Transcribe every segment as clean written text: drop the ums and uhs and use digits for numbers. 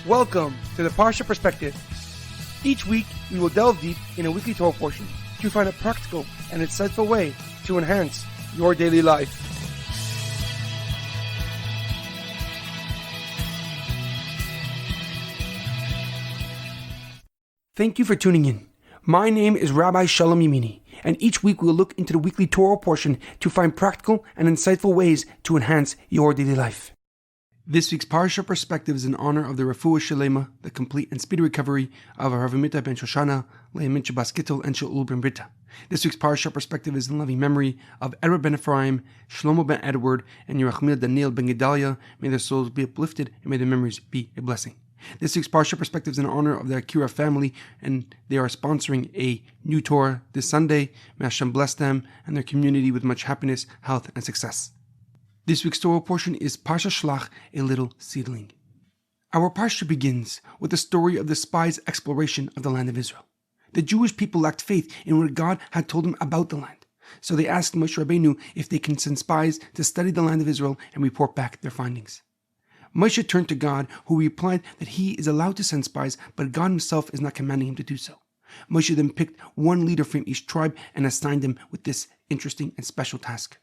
Welcome to the Parsha Perspective. Each week, we will delve deep in a weekly Torah portion to find a practical and insightful way to enhance your daily life. Thank you for tuning in. My name is Rabbi Shalom Yamini, and each week we will look into the weekly Torah portion to find practical and insightful ways to enhance your daily life. This week's Parsha Perspective is in honor of the Refuah Shlema, the complete and speedy recovery of HaRav Amitai ben Shoshanna, Leah Mintche bas Gittel, and Shaul ben Berta. This week's Parsha Perspective is in loving memory of Edward Ben Efraim, Shlomo ben Edward, and Yerachmiel Daniel ben Gedalia. May their souls be uplifted and may their memories be a blessing. This week's Parsha Perspective is in honor of the Akira family, and they are sponsoring a new Torah this Sunday. May Hashem bless them and their community with much happiness, health, and success. This week's Torah portion is Parshas Shelach, a little seedling. Our Parsha begins with the story of the spies' exploration of the land of Israel. The Jewish people lacked faith in what God had told them about the land. So they asked Moshe Rabbeinu if they can send spies to study the land of Israel and report back their findings. Moshe turned to God, who replied that he is allowed to send spies, but God himself is not commanding him to do so. Moshe then picked one leader from each tribe and assigned them with this interesting and special task.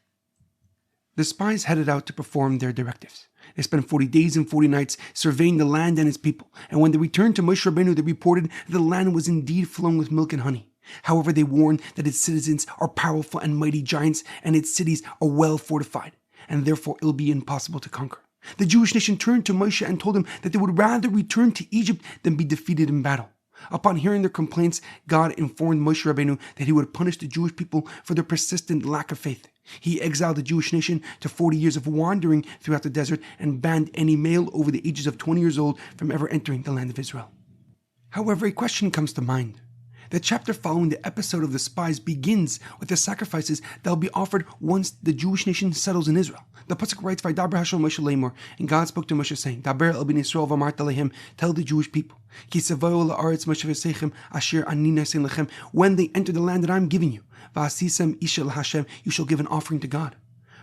The spies headed out to perform their directives. They spent 40 days and 40 nights surveying the land and its people, and when they returned to Moshe Rabbeinu, they reported that the land was indeed flowing with milk and honey. However, they warned that its citizens are powerful and mighty giants, and its cities are well fortified, and therefore it will be impossible to conquer. The Jewish nation turned to Moshe and told him that they would rather return to Egypt than be defeated in battle. Upon hearing their complaints, God informed Moshe Rabbeinu that he would punish the Jewish people for their persistent lack of faith. He exiled the Jewish nation to 40 years of wandering throughout the desert and banned any male over the ages of 20 years old from ever entering the land of Israel. However, a question comes to mind. The chapter following the episode of the spies begins with the sacrifices that will be offered once the Jewish nation settles in Israel. The pasuk writes, "Vaydaber Hashem Moshe Lemor," and God spoke to Moshe saying, "Daber el bnei Yisrael v'amarta lehem," tell the Jewish people, "Ki sevayu la'aretz Moshe v'seichem asher ani nasen lechem," when they enter the land that I am giving you, "Va'asisem isha l'Hashem," you shall give an offering to God.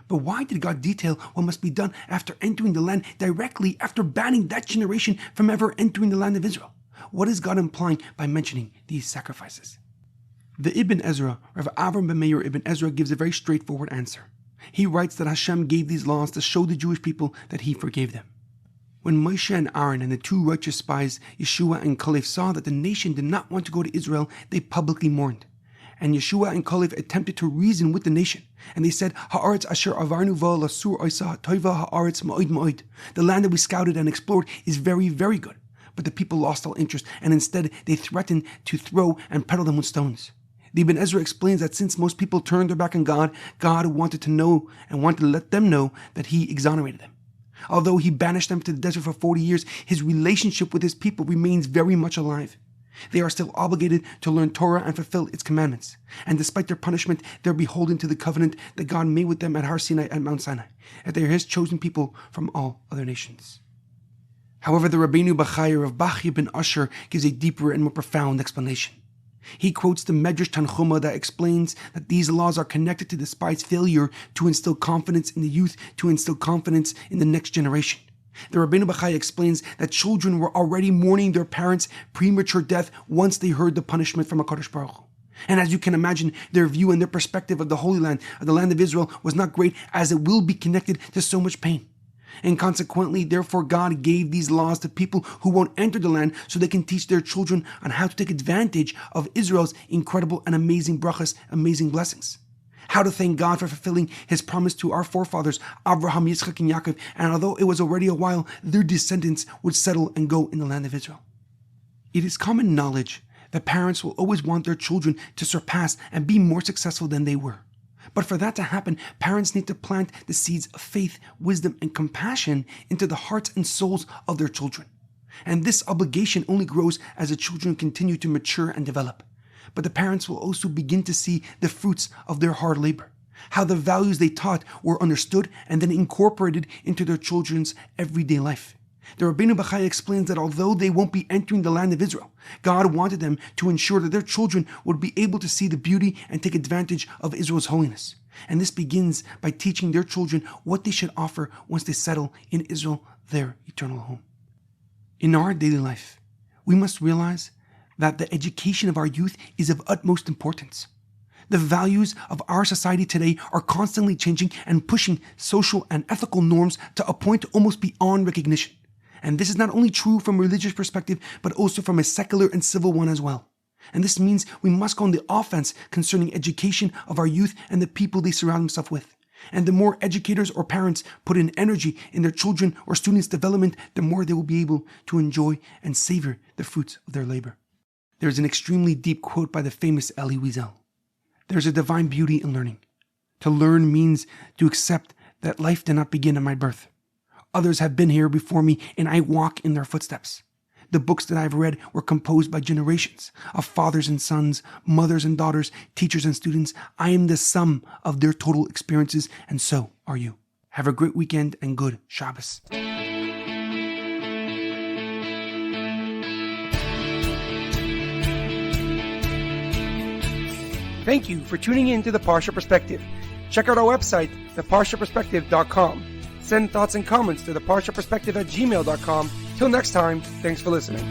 But why did God detail what must be done after entering the land directly after banning that generation from ever entering the land of Israel? What is God implying by mentioning these sacrifices? The Ibn Ezra, Rav Avram ben Meir Ibn Ezra, gives a very straightforward answer. He writes that Hashem gave these laws to show the Jewish people that he forgave them. When Moshe and Aaron and the two righteous spies, Yeshua and Caleb, saw that the nation did not want to go to Israel, they publicly mourned. And Yeshua and Caleb attempted to reason with the nation, and they said, "Ha'aretz asher avarnu va lasur oisa toiva ha'aretz ma'od ma'od." The land that we scouted and explored is very, very good. But the people lost all interest, and instead they threatened to throw and peddle them with stones. The Ibn Ezra explains that since most people turned their back on God, God wanted to know and wanted to let them know that he exonerated them. Although he banished them to the desert for 40 years, his relationship with his people remains very much alive. They are still obligated to learn Torah and fulfill its commandments. And despite their punishment, they're beholden to the covenant that God made with them at Har Sinai and Mount Sinai, that they are his chosen people from all other nations. However, the Rabbeinu Bachai of Bachya ben Asher gives a deeper and more profound explanation. He quotes the Medrash Tanchuma that explains that these laws are connected to the spies' failure to instill confidence in the youth, to instill confidence in the next generation. The Rabbeinu Bachai explains that children were already mourning their parents' premature death once they heard the punishment from HaKadosh Baruch Hu. And as you can imagine, their view and their perspective of the Holy Land, of the land of Israel, was not great, as it will be connected to so much pain. And consequently, therefore, God gave these laws to people who won't enter the land so they can teach their children on how to take advantage of Israel's incredible and amazing brachas, amazing blessings. How to thank God for fulfilling his promise to our forefathers, Abraham, Yitzchak, and Yaakov, and although it was already a while, their descendants would settle and go in the land of Israel. It is common knowledge that parents will always want their children to surpass and be more successful than they were. But for that to happen, parents need to plant the seeds of faith, wisdom, and compassion into the hearts and souls of their children. And this obligation only grows as the children continue to mature and develop. But the parents will also begin to see the fruits of their hard labor, how the values they taught were understood and then incorporated into their children's everyday life. The Rabbeinu Bachai explains that although they won't be entering the land of Israel, God wanted them to ensure that their children would be able to see the beauty and take advantage of Israel's holiness. And this begins by teaching their children what they should offer once they settle in Israel, their eternal home. In our daily life, we must realize that the education of our youth is of utmost importance. The values of our society today are constantly changing and pushing social and ethical norms to a point almost beyond recognition. And this is not only true from a religious perspective, but also from a secular and civil one as well. And this means we must go on the offense concerning education of our youth and the people they surround themselves with. And the more educators or parents put in energy in their children or students' development, the more they will be able to enjoy and savor the fruits of their labor. There is an extremely deep quote by the famous Elie Wiesel. There's a divine beauty in learning. To learn means to accept that life did not begin at my birth. Others have been here before me, and I walk in their footsteps. The books that I've read were composed by generations of fathers and sons, mothers and daughters, teachers and students. I am the sum of their total experiences, and so are you. Have a great weekend and good Shabbos. Thank you for tuning in to the Parsha Perspective. Check out our website, theparshaperspective.com. Send thoughts and comments to theparshaperspective@gmail.com. Till next time, thanks for listening.